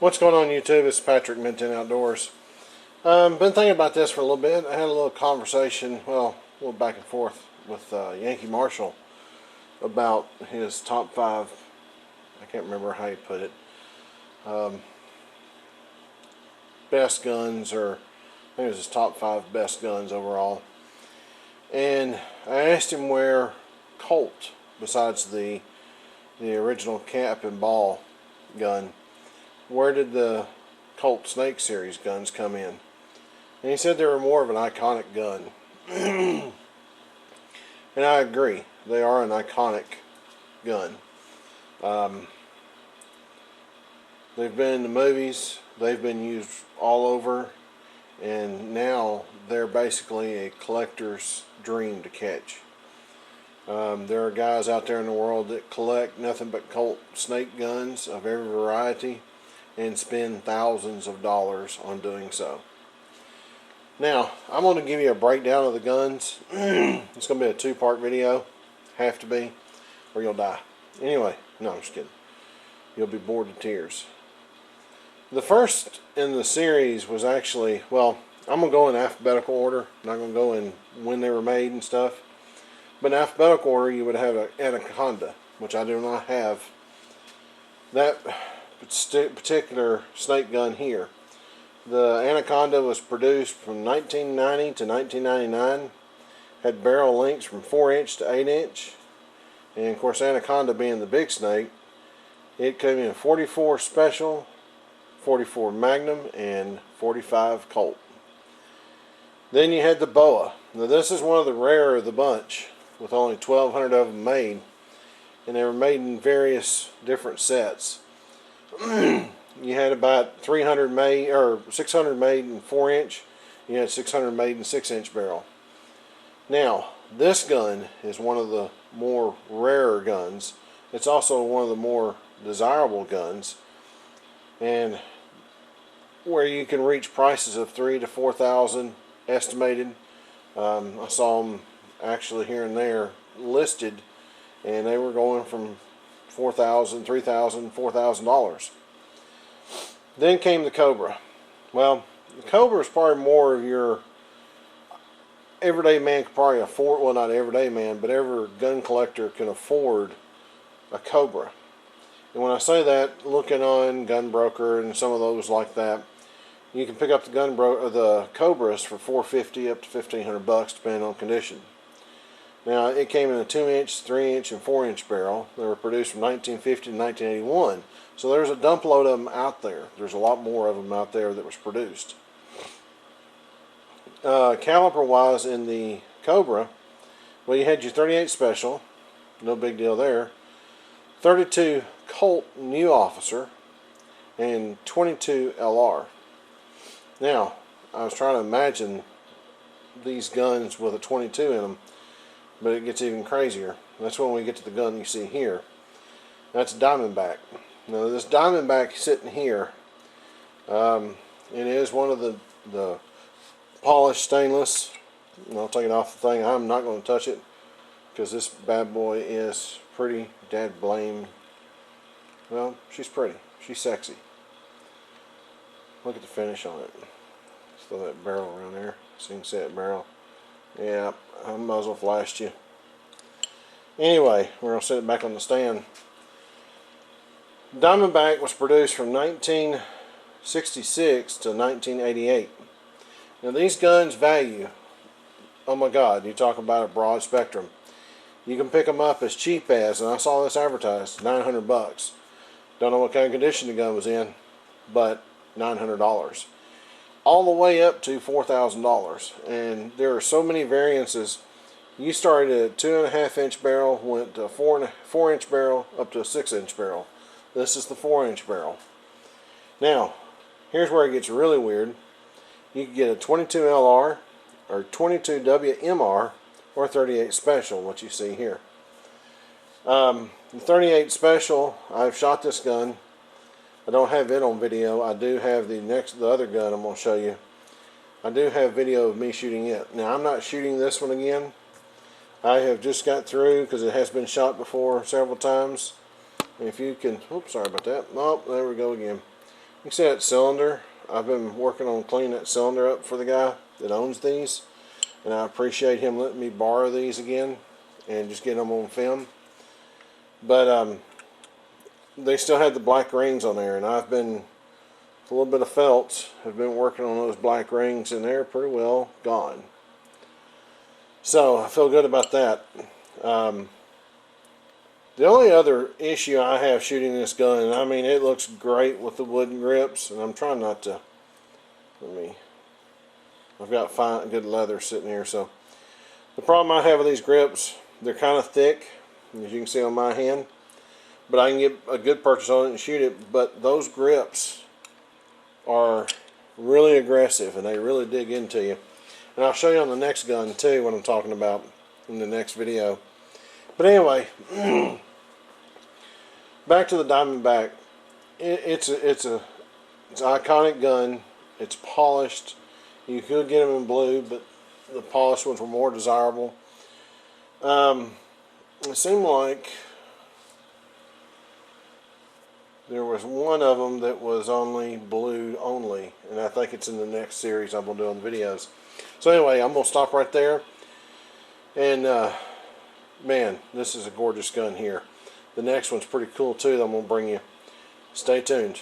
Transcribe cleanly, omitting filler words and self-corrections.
What's going on YouTube? It's Patrick, Minton Outdoors. Been thinking about this for a little bit. I had a little conversation, well, a little back and forth with Yankee Marshall about his top 5, I can't remember how he put it, best guns, or I think it was his top 5 best guns overall. And I asked him where Colt, besides the original cap and ball gun, where did the Colt Snake series guns come in? And he said they were more of an iconic gun. And I agree. They are an iconic gun. They've been in the movies. They've been used all over. And now they're basically a collector's dream to catch. There are guys out there in the world that collect nothing but Colt Snake guns of every variety and spend thousands of dollars on doing so. Now, I'm going to give you a breakdown of the guns. It's going to be a 2-part video. Have to be, or you'll die. Anyway, no, I'm just kidding. You'll be bored to tears. The first in the series was actually, well, I'm going to go in alphabetical order. I'm not going to go in when they were made and stuff. But in alphabetical order, you would have an Anaconda, which I do not have. That particular snake gun here. The Anaconda was produced from 1990 to 1999. Had barrel lengths from 4-inch to 8-inch. And of course, Anaconda being the big snake, it came in 44 Special, 44 Magnum, and 45 Colt. Then you had the Boa. Now this is one of the rarer of the bunch, with only 1,200 of them made. And they were made in various different sets. You had about 300 made, or 600 made in 4-inch. You had 600 made in 6-inch barrel. Now, this gun is one of the more rarer guns. It's also one of the more desirable guns, and where you can reach prices of $3,000 to $4,000 estimated. I saw them actually here and there listed, and they were going from $4,000, $3,000, $4,000. Then came the Cobra. Well, the Cobra is probably more of your everyday man could probably afford, well, not everyday man, but every gun collector can afford a Cobra. And when I say that, looking on Gunbroker and some of those like that, you can pick up the Cobras for $450 up to $1,500 depending on condition. Now, it came in a 2-inch, 3-inch, and 4-inch barrel. They were produced from 1950 to 1981. So there's a dump load of them out there. There's a lot more of them out there that was produced. Caliber-wise in the Cobra, well, you had your 38 Special. No big deal there. 32 Colt New Officer. And 22 LR. Now, I was trying to imagine these guns with a 22 in them, but it gets even crazier. That's when we get to the gun you see here. That's Diamondback. Now this Diamondback sitting here, it is one of the polished stainless. And I'll take it off the thing. I'm not going to touch it because this bad boy is pretty dad blame. Well, she's pretty. She's sexy. Look at the finish on it. Let's throw that barrel around there so you can see that barrel. Yeah, I muzzle flashed you. Anyway, we're going to set it back on the stand. Diamondback was produced from 1966 to 1988. Now these guns value, oh my God, you talk about a broad spectrum. You can pick them up as cheap as, and I saw this advertised, $900. Don't know what kind of condition the gun was in, but $900. All the way up to $4,000. And there are so many variances. You started at a 2.5-inch barrel, went to a 4-inch barrel, up to a 6-inch barrel. This is the 4-inch barrel. Now, here's where it gets really weird. You can get a 22 LR, or 22 WMR, or 38 Special, what you see here. The 38 Special, I've shot this gun. I don't have it on video. I do have the other gun I'm going to show you. I do have video of me shooting it. Now, I'm not shooting this one again. I have just got through because it has been shot before several times. If you can, oops, sorry about that. Oh, there we go again. You see that cylinder? I've been working on cleaning that cylinder up for the guy that owns these, and I appreciate him letting me borrow these again and just get them on film. But they still had the black rings on there, and I've been, with a little bit of felt, have been working on those black rings, and they're pretty well gone. So I feel good about that. The only other issue I have shooting this gun, and I mean it looks great with the wooden grips, and I'm trying not to, I've got fine good leather sitting here, so the problem I have with these grips, they're kind of thick, as you can see on my hand, but I can get a good purchase on it and shoot it. But those grips are really aggressive, and they really dig into you. And I'll show you on the next gun too what I'm talking about in the next video. But anyway, back to the Diamondback. It's an iconic gun. It's polished. You could get them in blue, but the polished ones were more desirable. It seemed like there was one of them that was only blue only, and I think it's in the next series I'm going to do on the videos. So anyway, I'm going to stop right there. And man, this is a gorgeous gun here. The next one's pretty cool too that I'm going to bring you. Stay tuned.